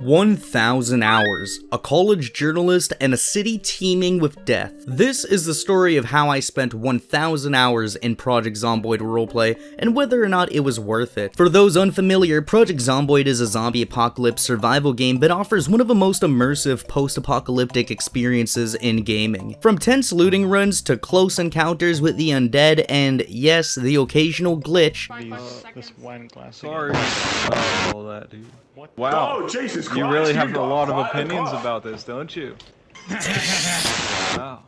1,000 hours, a college journalist, and a city teeming with death. This is the story of how I spent 1,000 hours in Project Zomboid Roleplay, and whether or not it was worth it. For those unfamiliar, Project Zomboid is a zombie apocalypse survival game that offers one of the most immersive post-apocalyptic experiences in gaming. From tense looting runs to close encounters with the undead, and yes, the occasional glitch. This wine glass. Sorry about all that, dude. What? Wow. Oh, Jesus Christ! You really have a lot of quiet, opinions quiet. about this, don't you? Wow.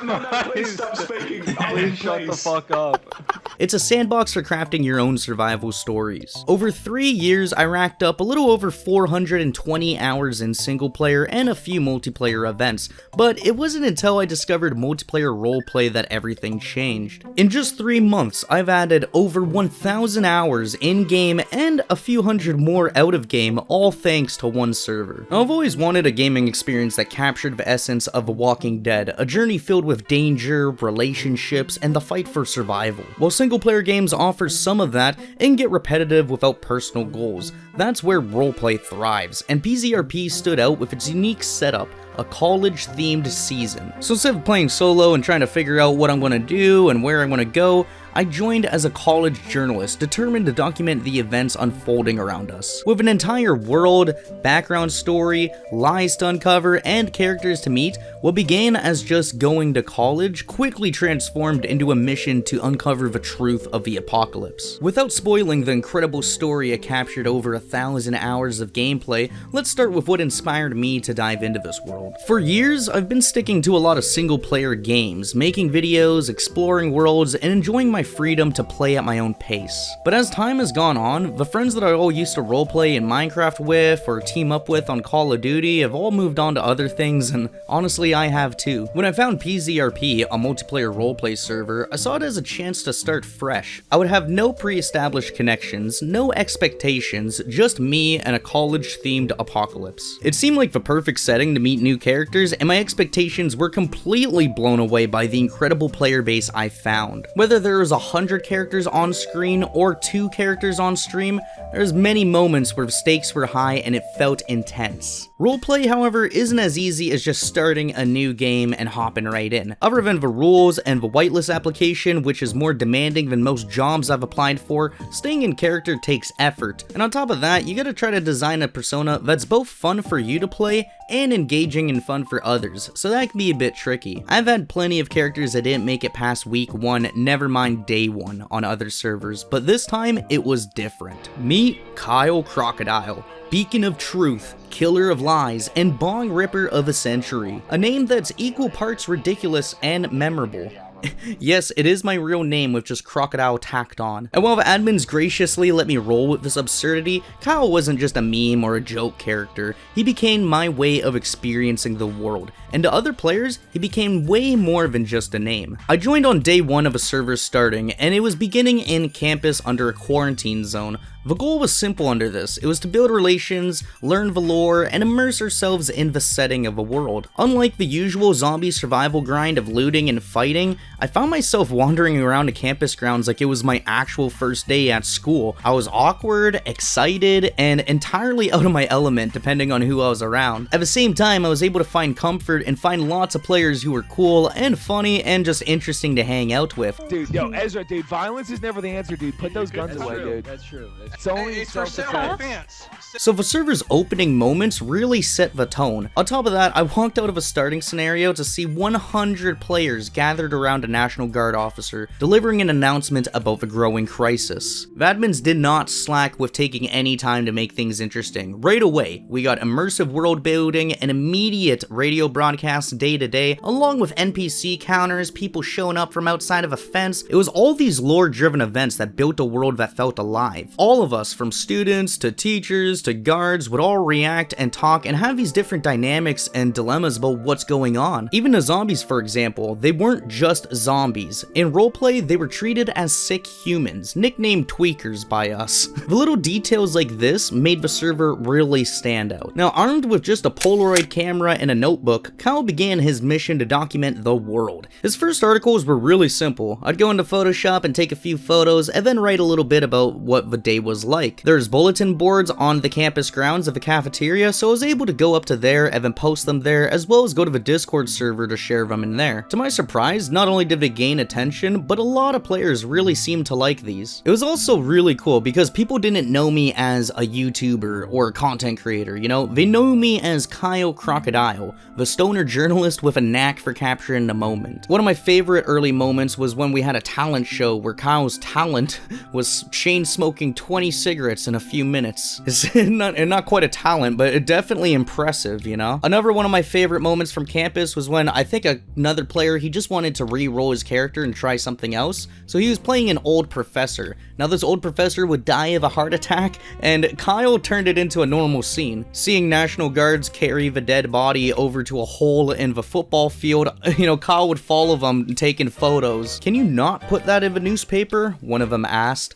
No, please stop speaking. Please shut the fuck up. It's a sandbox for crafting your own survival stories. Over 3 years, I racked up a little over 420 hours in single player and a few multiplayer events, but it wasn't until I discovered multiplayer roleplay that everything changed. In just 3 months, I've added over 1,000 hours in-game and a few hundred more out-of-game, all thanks to one server. Now, I've always wanted a gaming experience that captured the essence of Walking Dead, a journey filled with danger, relationships, and the fight for survival. While single-player games offer some of that and get repetitive without personal goals, that's where roleplay thrives, and PZRP stood out with its unique setup, a college-themed season. So instead of playing solo and trying to figure out what I'm going to do and where I'm going to go, I joined as a college journalist determined to document the events unfolding around us. With an entire world, background story, lies to uncover, and characters to meet, what began as just going to college quickly transformed into a mission to uncover the truth of the apocalypse. Without spoiling the incredible story I captured over 1,000 hours of gameplay, let's start with what inspired me to dive into this world. For years, I've been sticking to a lot of single-player games, making videos, exploring worlds, and enjoying my freedom to play at my own pace. But as time has gone on, the friends that I all used to roleplay in Minecraft with or team up with on Call of Duty have all moved on to other things, and honestly I have too. When I found PZRP, a multiplayer roleplay server, I saw it as a chance to start fresh. I would have no pre-established connections, no expectations, just me and a college-themed apocalypse. It seemed like the perfect setting to meet new characters, and my expectations were completely blown away by the incredible player base I found. Whether there was 100 characters on screen or 2 characters on stream, there's many moments where the stakes were high and it felt intense. Roleplay, however, isn't as easy as just starting a new game and hopping right in. Other than the rules and the whitelist application, which is more demanding than most jobs I've applied for, staying in character takes effort. And on top of that, you gotta try to design a persona that's both fun for you to play and engaging and fun for others, so that can be a bit tricky. I've had plenty of characters that didn't make it past week 1, never mind day 1 on other servers, but this time it was different. Meet Kyle Crocodile, beacon of truth, killer of lies, and bong ripper of a century. A name that's equal parts ridiculous and memorable. Yes, it is my real name with just Crocodile tacked on. And while the admins graciously let me roll with this absurdity, Kyle wasn't just a meme or a joke character. He became my way of experiencing the world, and to other players, he became way more than just a name. I joined on day 1 of a server starting, and it was beginning in campus under a quarantine zone. The goal was simple under this. It was to build relations, learn the lore, and immerse ourselves in the setting of a world. Unlike the usual zombie survival grind of looting and fighting, I found myself wandering around the campus grounds like it was my actual first day at school. I was awkward, excited, and entirely out of my element depending on who I was around. At the same time, I was able to find comfort and find lots of players who were cool and funny and just interesting to hang out with. Dude, yo, Ezra, dude, violence is never the answer, dude. Put those guns away, dude. That's true. It's only for self-defense. So the server's opening moments really set the tone. On top of that, I walked out of a starting scenario to see 100 players gathered around a National Guard officer delivering an announcement about the growing crisis. The admins did not slack with taking any time to make things interesting. Right away, we got immersive world building, an immediate radio broadcast day to day, along with NPC counters, people showing up from outside of a fence. It was all these lore-driven events that built a world that felt alive. All of us, from students to teachers to guards, would all react and talk and have these different dynamics and dilemmas about what's going on. Even the zombies, for example, they weren't just zombies. In roleplay, they were treated as sick humans, nicknamed tweakers by us. The little details like this made the server really stand out. Now, armed with just a Polaroid camera and a notebook, Kyle began his mission to document the world. His first articles were really simple. I'd go into Photoshop and take a few photos, and then write a little bit about what the day was was like. There's bulletin boards on the campus grounds of the cafeteria, so I was able to go up to there and then post them there, as well as go to the Discord server to share them in there. To my surprise, not only did they gain attention, but a lot of players really seemed to like these. It was also really cool because people didn't know me as a YouTuber or content creator, you know? They know me as Kyle Crocodile, the stoner journalist with a knack for capturing the moment. One of my favorite early moments was when we had a talent show where Kyle's talent was chain smoking 20 cigarettes in a few minutes. It's not quite a talent, but definitely impressive, you know? Another one of my favorite moments from campus was when I think another player, he just wanted to re-roll his character and try something else, so he was playing an old professor. Now this old professor would die of a heart attack, and Kyle turned it into a normal scene. Seeing National Guards carry the dead body over to a hole in the football field, you know, Kyle would follow them taking photos. "Can you not put that in the newspaper?" one of them asked.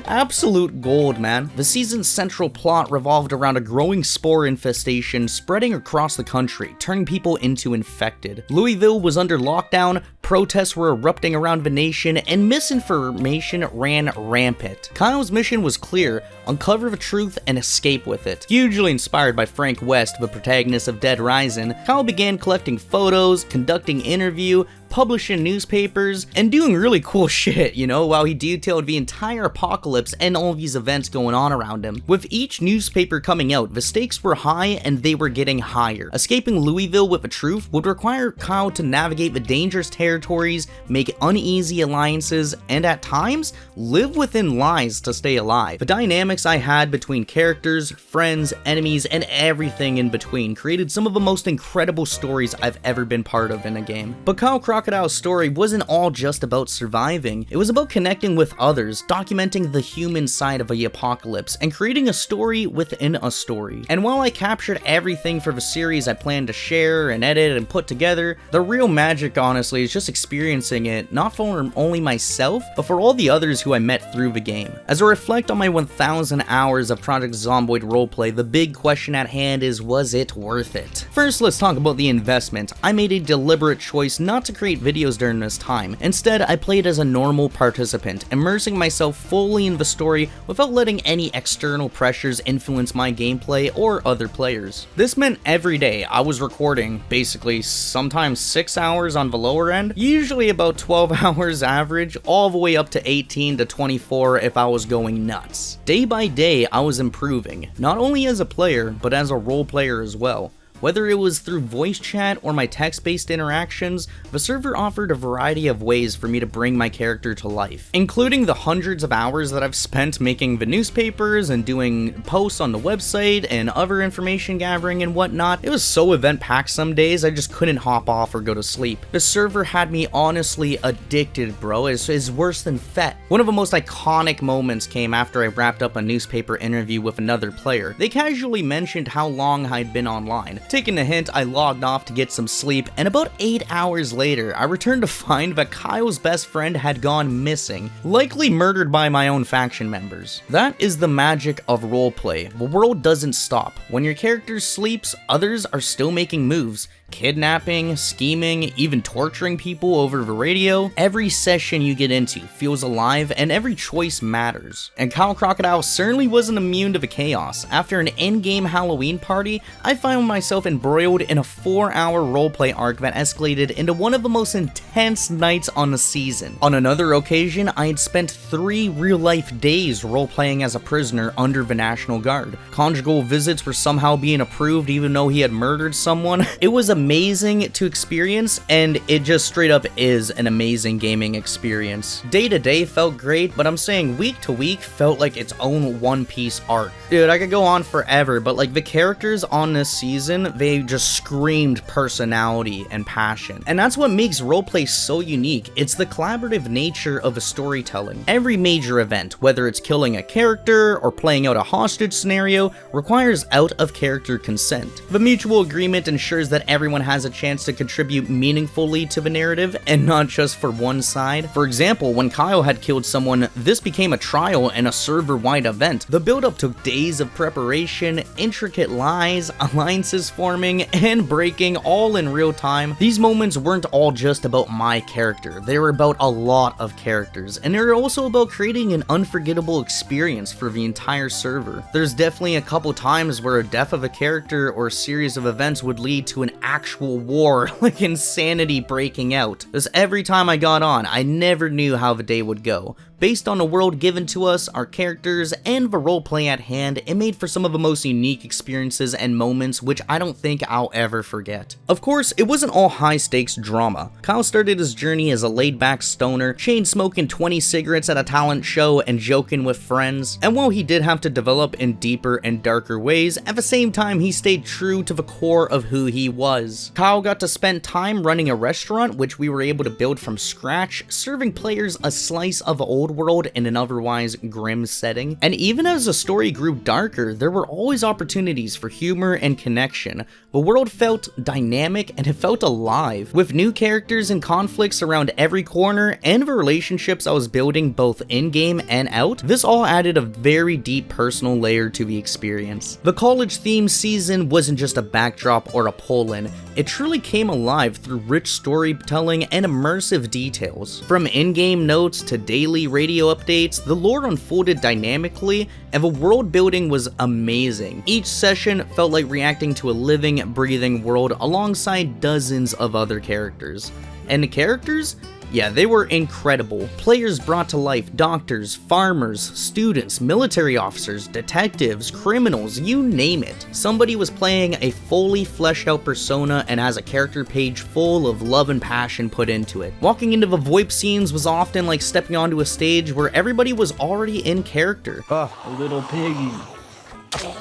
Absolute gold, man. The season's central plot revolved around a growing spore infestation spreading across the country, turning people into infected. Louisville was under lockdown, protests were erupting around the nation, and misinformation ran rampant. Kyle's mission was clear: uncover the truth and escape with it. Hugely inspired by Frank West, the protagonist of Dead Rising, Kyle began collecting photos, conducting interview, publishing newspapers, and doing really cool shit, you know, while he detailed the entire apocalypse and all these events going on around him. With each newspaper coming out, the stakes were high and they were getting higher. Escaping Louisville with the truth would require Kyle to navigate the dangerous territories, make uneasy alliances, and at times, live within lies to stay alive. The dynamics I had between characters, friends, enemies, and everything in between created some of the most incredible stories I've ever been part of in a game. But Kyle Crocodile's story wasn't all just about surviving. It was about connecting with others, documenting the human side of the apocalypse, and creating a story within a story. And while I captured everything for the series I planned to share and edit and put together, the real magic, honestly, is just experiencing it, not for only myself, but for all the others who I met through the game. As I reflect on my 1,000 hours of Project Zomboid Roleplay, the big question at hand is, was it worth it? First, let's talk about the investment. I made a deliberate choice not to create videos during this time. Instead, I played as a normal participant, immersing myself fully in the story without letting any external pressures influence my gameplay or other players. This meant every day I was recording, basically sometimes 6 hours on the lower end, usually about 12 hours average, all the way up to 18 to 24 if I was going nuts. Day by day, I was improving, not only as a player, but as a role player as well. Whether it was through voice chat or my text-based interactions, the server offered a variety of ways for me to bring my character to life, including the hundreds of hours that I've spent making the newspapers and doing posts on the website and other information gathering and whatnot. It was so event-packed some days I just couldn't hop off or go to sleep. The server had me honestly addicted, bro. It's worse than FET. One of the most iconic moments came after I wrapped up a newspaper interview with another player. They casually mentioned how long I'd been online. Taking a hint, I logged off to get some sleep, and about 8 hours later, I returned to find that Kyle's best friend had gone missing, likely murdered by my own faction members. That is the magic of roleplay. The world doesn't stop. When your character sleeps, others are still making moves. Kidnapping, scheming, even torturing people over the radio. Every session you get into feels alive and every choice matters. And Kyle Crocodile certainly wasn't immune to the chaos. After an in-game Halloween party, I found myself embroiled in a 4-hour roleplay arc that escalated into one of the most intense nights on the season. On another occasion, I had spent 3 real-life days roleplaying as a prisoner under the National Guard. Conjugal visits were somehow being approved even though he had murdered someone. It was amazing to experience, and it just straight up is an amazing gaming experience. Day to day felt great, but I'm saying week to week felt like its own One Piece arc. Dude, I could go on forever, but like the characters on this season, they just screamed personality and passion. And that's what makes roleplay so unique. It's the collaborative nature of a storytelling. Every major event, whether it's killing a character or playing out a hostage scenario, requires out of character consent. The mutual agreement ensures that everyone everyone has a chance to contribute meaningfully to the narrative and not just for one side. For example, when Kyle had killed someone, this became a trial and a server-wide event. The build-up took days of preparation, intricate lies, alliances forming, and breaking all in real time. These moments weren't all just about my character, they were about a lot of characters, and they were also about creating an unforgettable experience for the entire server. There's definitely a couple times where a death of a character or a series of events would lead to an actual war, like insanity breaking out. Because every time I got on, I never knew how the day would go. Based on the world given to us, our characters, and the roleplay at hand, it made for some of the most unique experiences and moments which I don't think I'll ever forget. Of course, it wasn't all high-stakes drama. Kyle started his journey as a laid-back stoner, chain-smoking 20 cigarettes at a talent show and joking with friends. And while he did have to develop in deeper and darker ways, at the same time he stayed true to the core of who he was. Kyle got to spend time running a restaurant which we were able to build from scratch, serving players a slice of old world in an otherwise grim setting. And even as the story grew darker, there were always opportunities for humor and connection. The world felt dynamic and it felt alive, with new characters and conflicts around every corner, and the relationships I was building both in-game and out. This all added a very deep personal layer to the experience. The college theme season wasn't just a backdrop or a pull-in, it truly came alive through rich storytelling and immersive details. From in-game notes to daily radio updates, the lore unfolded dynamically, and the world building was amazing. Each session felt like reacting to a living, breathing world alongside dozens of other characters. And the characters? Yeah, they were incredible. Players brought to life doctors, farmers, students, military officers, detectives, criminals, you name it. Somebody was playing a fully fleshed out persona and has a character page full of love and passion put into it. Walking into the VoIP scenes was often like stepping onto a stage where everybody was already in character. A little piggy.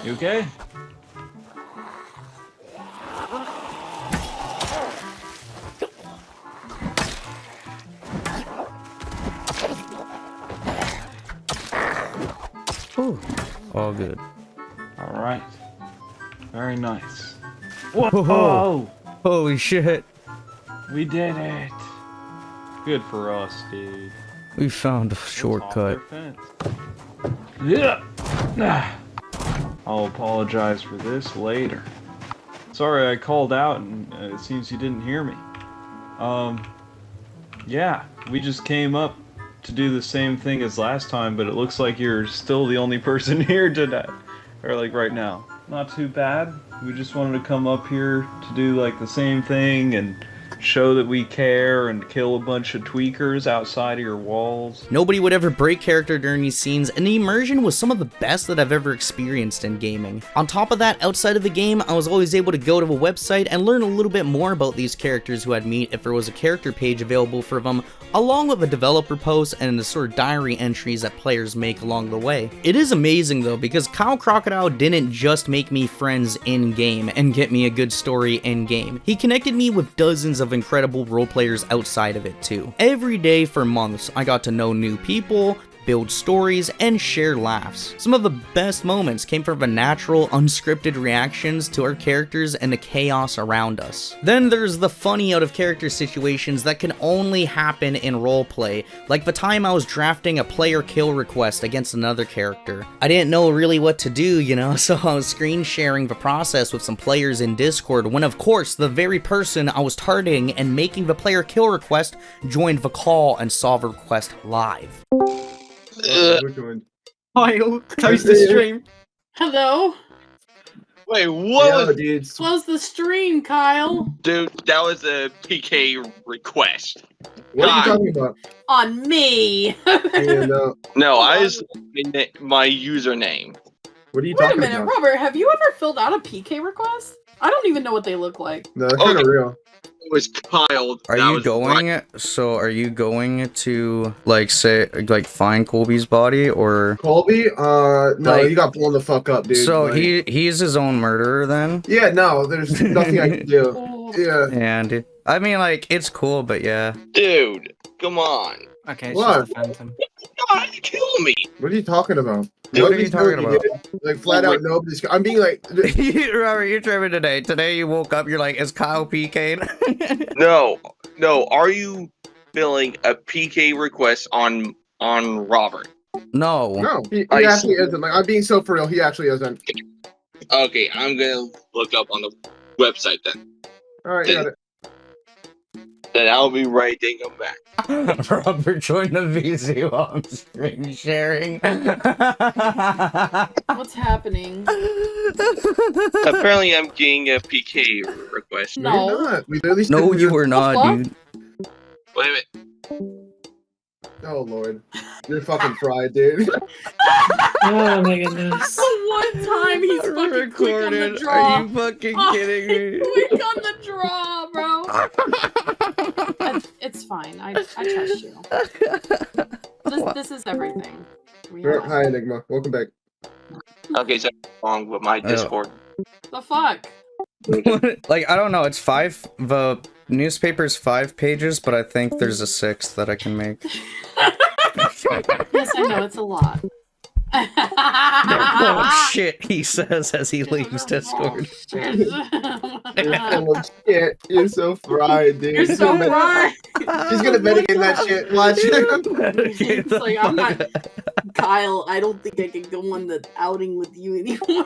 You okay? All good. All right. Very nice. Whoa! Holy shit. We did it. Good for us, dude. We found a shortcut. Yeah. I'll apologize for this later. Sorry I called out and it seems you didn't hear me. Yeah, we just came up to do the same thing as last time, but it looks like you're still the only person here today. Or like right now. Not too bad. We just wanted to come up here to do like the same thing and show that we care and kill a bunch of tweakers outside of your walls. Nobody would ever break character during these scenes, and the immersion was some of the best that I've ever experienced in gaming. On top of that, outside of the game, I was always able to go to the website and learn a little bit more about these characters who I'd meet if there was a character page available for them, along with a developer post and the sort of diary entries that players make along the way. It is amazing though, because Crocodile didn't just make me friends in-game and get me a good story in-game. He connected me with dozens of incredible role players outside of it too. Every day for months, I got to know new people, build stories, and share laughs. Some of the best moments came from the natural, unscripted reactions to our characters and the chaos around us. Then there's the funny out of character situations that can only happen in roleplay, like the time I was drafting a player kill request against another character. I didn't know really what to do, you know, so I was screen sharing the process with some players in Discord when of course the very person I was targeting and making the player kill request joined the call and saw the request live. Kyle, close the stream. Hello? Wait, what dude. Close the stream, Kyle. Dude, that was a PK request. What are you talking about? On me. No, I just my username. What are you Wait a talking minute, about? Robert, have you ever filled out a PK request? I don't even know what they look like. No, that's kind of real. It was Kyle. Are that you was going? right. So are you going to like say like find Colby's body or? Colby? No, Like- you got blown the fuck up, dude. So Like- he's his own murderer then? Yeah, no, there's nothing I can do. Oh. Yeah. And I mean like it's cool, but yeah. Dude, come on. Okay, it's What? just a phantom. God, kill me. What are you talking about? What are you talking about? Dude. Like flat out nobody's. I'm being like, Robert, you're tripping today. Today you woke up, you're like, is Kyle PK'd? No. Are you filling a PK request on Robert? No. he I actually see. isn't. Like I'm being so for real. He actually isn't. Okay, I'm gonna look up on the website then. All right, got it. Then I'll be right then come back. Robert joined the VC while I'm screen sharing. What's happening? Apparently, I'm getting a PK request. No. You're not. We literally said No, we you were- were not, fuck? dude. Wait a minute. Oh lord, you're fucking fried, dude. Oh my goodness. The one time he's fucking quick on the draw. Are you fucking Oh, kidding me? Quick on the draw, bro. It's fine. I trust you. This is everything. Hi Enigma, welcome back. Okay, so wrong with my Discord. The fuck? Like, I don't know, it's 5, the newspaper's 5 pages, but I think there's a 6th that I can make. Yes, I know, it's a lot. Oh shit, he says as he leaves Discord. Oh shit, you're so fried, dude. You're so right. He's gonna mitigate that shit. Watch. It's like, I'm not Kyle. I don't think I can go on the outing with you anymore.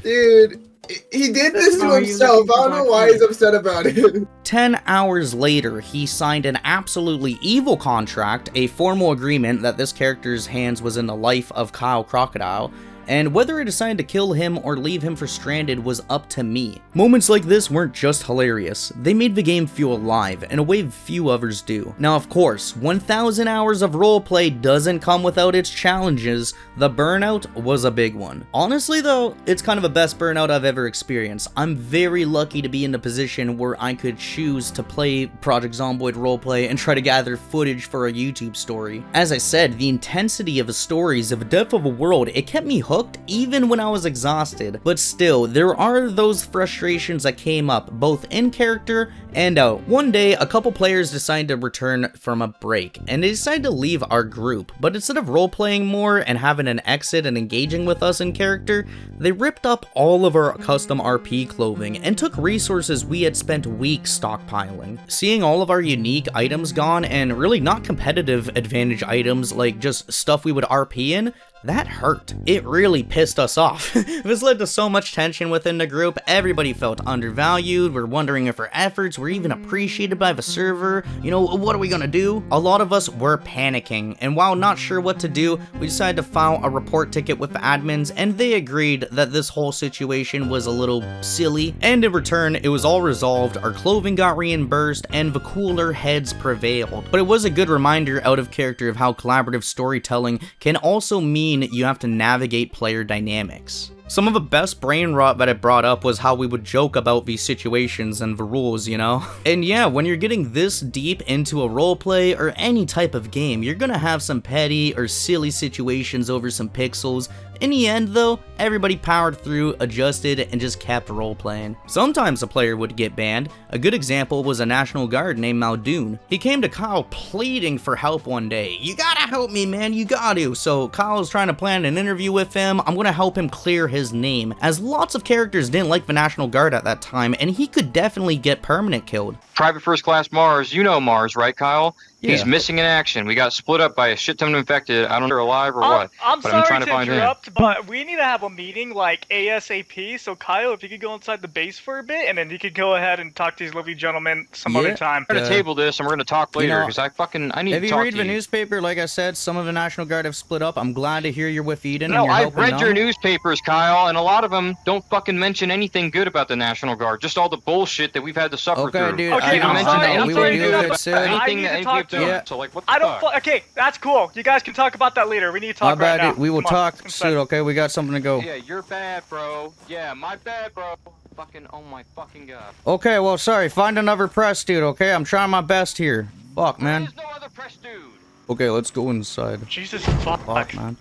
Dude, he did this to himself. I don't know why he's upset about it. 10 hours later, he signed an absolutely evil contract, a formal agreement that this character's hands was in the life of Kyle Crocodile, and whether I decided to kill him or leave him for stranded was up to me. Moments like this weren't just hilarious, they made the game feel alive in a way few others do. Now of course, 1,000 hours of roleplay doesn't come without its challenges. The burnout was a big one. Honestly though, it's kind of the best burnout I've ever experienced. I'm very lucky to be in a position where I could choose to play Project Zomboid Roleplay and try to gather footage for a YouTube story. As I said, the intensity of the stories, the depth of a world, it kept me hooked even when I was exhausted. But still, there are those frustrations that came up, both in character and out. One day, a couple players decided to return from a break, and they decided to leave our group, but instead of role-playing more and having an exit and engaging with us in character, they ripped up all of our custom RP clothing and took resources we had spent weeks stockpiling. Seeing all of our unique items gone, and really not competitive advantage items like just stuff we would RP in, that hurt. It really pissed us off. This led to so much tension within the group. Everybody felt undervalued. We're wondering if our efforts were even appreciated by the server. You know, what are we gonna do? A lot of us were panicking, and while not sure what to do, we decided to file a report ticket with the admins, and they agreed that this whole situation was a little silly, and in return, it was all resolved, our clothing got reimbursed, and the cooler heads prevailed. But it was a good reminder out of character of how collaborative storytelling can also mean you have to navigate player dynamics. Some of the best brain rot that it brought up was how we would joke about these situations and the rules, you know? And yeah, when you're getting this deep into a roleplay or any type of game, you're gonna have some petty or silly situations over some pixels. In the end though, everybody powered through, adjusted, and just kept roleplaying. Sometimes a player would get banned. A good example was a National Guard named Maldoon. He came to Kyle pleading for help one day. You gotta help me, man, you gotta. So Kyle was trying to plan an interview with him. I'm gonna help him clear his name, as lots of characters didn't like the National Guard at that time, and he could definitely get permanent killed. Private First Class Mars, you know Mars, right, Kyle? Yeah. He's missing in action. We got split up by a shit ton of infected. I don't know if they're alive or what. I'm but sorry I'm trying to find interrupt, but we need to have a meeting like ASAP. So Kyle, if you could go inside the base for a bit, and then you could go ahead and talk to these lovely gentlemen some other time. We're gonna table this and we're gonna talk later know, because I need If to you talk read to the you. newspaper, like I said, some of the National Guard have split up. I'm glad to hear you're with Eden No, and you're I've helping read your them. newspapers, Kyle, and a lot of them don't fucking mention anything good about the National Guard. Just all the bullshit that we've had to suffer Okay, through. dude, Okay, I I'm mentioned sorry, that I'm we sorry would to do do that that, soon. but I Anything need that to anything talk you've to done. him. So like, what the I don't. fuck? Okay, that's cool. You guys can talk about that later. We need to talk right now. We will Come on, talk inside. soon, okay? We got something to go. Yeah, you're bad, bro. Yeah, my bad, bro. Fucking, oh my fucking god. Okay, well, sorry. Find another press dude, okay? I'm trying my best here. Fuck, man. There's no other press dude. Okay, let's go inside. Jesus fuck. Fuck, man.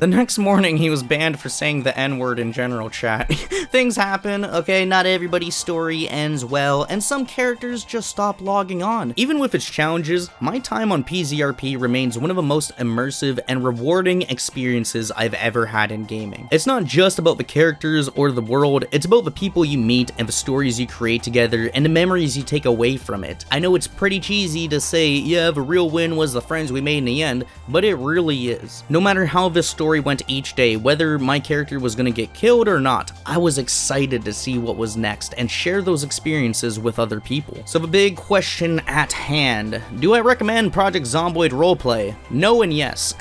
The next morning, he was banned for saying the N-word in general chat. Things happen, okay? Not everybody's story ends well, and some characters just stop logging on. Even with its challenges, my time on PZRP remains one of the most immersive and rewarding experiences I've ever had in gaming. It's not just about the characters or the world, it's about the people you meet and the stories you create together and the memories you take away from it. I know it's pretty cheesy to say, yeah, the real win was the friends we made in the end, but it really is. No matter how this story went each day, whether my character was gonna get killed or not, I was excited to see what was next and share those experiences with other people. So the big question at hand, do I recommend Project Zomboid Roleplay? No and yes.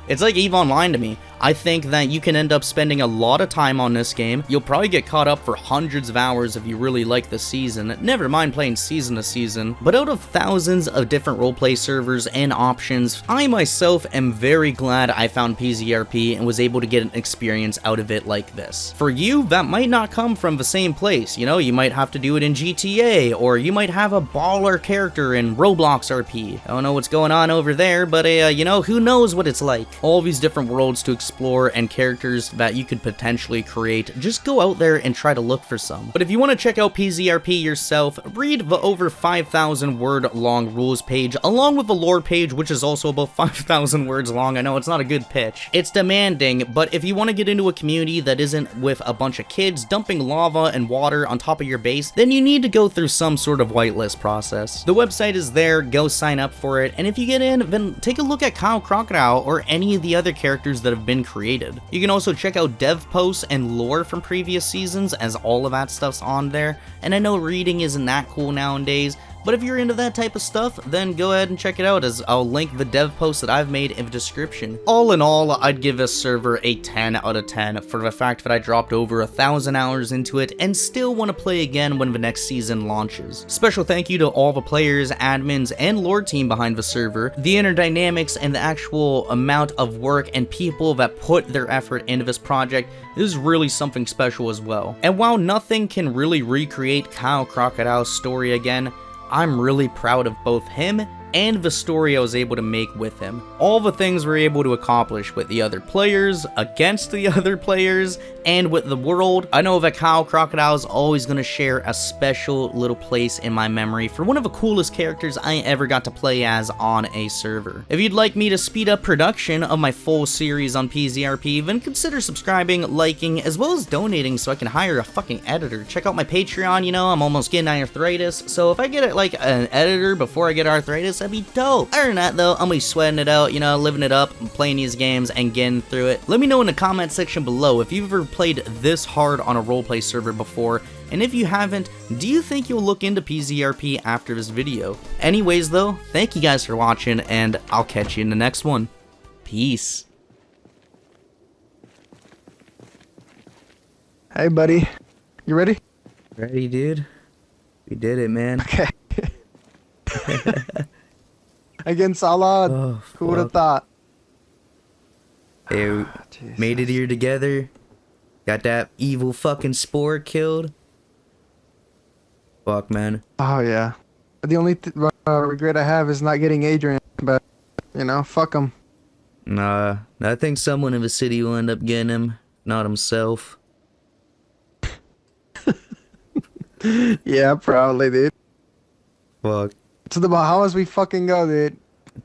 It's like EVE Online to me. I think that you can end up spending a lot of time on this game. You'll probably get caught up for hundreds of hours if you really like the season, never mind playing season to season. But out of thousands of different roleplay servers and options, I myself am very glad I found PZRP and was able to get an experience out of it like this. For you, that might not come from the same place, you know, you might have to do it in GTA, or you might have a baller character in Roblox RP. I don't know what's going on over there, but you know, who knows what it's like. All these different worlds to explore and characters that you could potentially create, just go out there and try to look for some. But if you want to check out PZRP yourself, read the over 5,000 word long rules page, along with the lore page, which is also about 5,000 words long. I know it's not a good pitch. It's demanding, but if you want to get into a community that isn't with a bunch of kids dumping lava and water on top of your base, then you need to go through some sort of whitelist process. The website is there, go sign up for it, and if you get in, then take a look at Crocodile or any of the other characters that have been created. You can also check out dev posts and lore from previous seasons, as all of that stuff's on there, and I know reading isn't that cool nowadays, but if you're into that type of stuff, then go ahead and check it out, as I'll link the dev post that I've made in the description. All in all, I'd give this server a 10 out of 10 for the fact that I dropped over 1,000 hours into it and still want to play again when the next season launches. Special thank you to all the players, admins, and lore team behind the server. The inner dynamics and the actual amount of work and people that put their effort into this project is really something special as well. And while nothing can really recreate Crocodile's story again, I'm really proud of both him and the story I was able to make with him. All the things we're able to accomplish with the other players, against the other players, and with the world. I know that Crocodile is always going to share a special little place in my memory for one of the coolest characters I ever got to play as on a server. If you'd like me to speed up production of my full series on PZRP, then consider subscribing, liking, as well as donating so I can hire a fucking editor. Check out my Patreon, you know, I'm almost getting arthritis, so if I get like an editor before I get arthritis, that'd be dope. Other than that though, I'm gonna be sweating it out, you know, living it up, playing these games and getting through it. Let me know in the comment section below if you've ever played this hard on a roleplay server before, and if you haven't, do you think you'll look into PZRP after this video? Anyways though, thank you guys for watching, and I'll catch you in the next one. Peace. Hey buddy, you ready? Ready, dude? We did it, man. Okay. Against Allah, Oh, who would have fuck. thought? Hey, we made it here together. Got that evil fucking spore killed. Fuck, man. Oh yeah. The only regret I have is not getting Adrian, but you know, fuck him. Nah, I think someone in the city will end up getting him, not himself. Yeah, probably, dude. Fuck. To the Bahamas we fucking go, dude.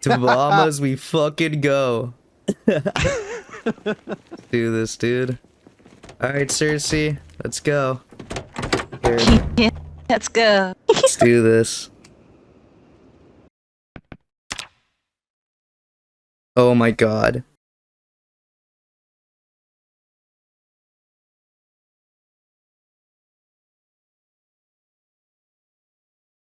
To Bahamas we fucking go. Do this, dude. Alright, Cersei, let's go. Here. Let's go. Let's do this. Oh my god.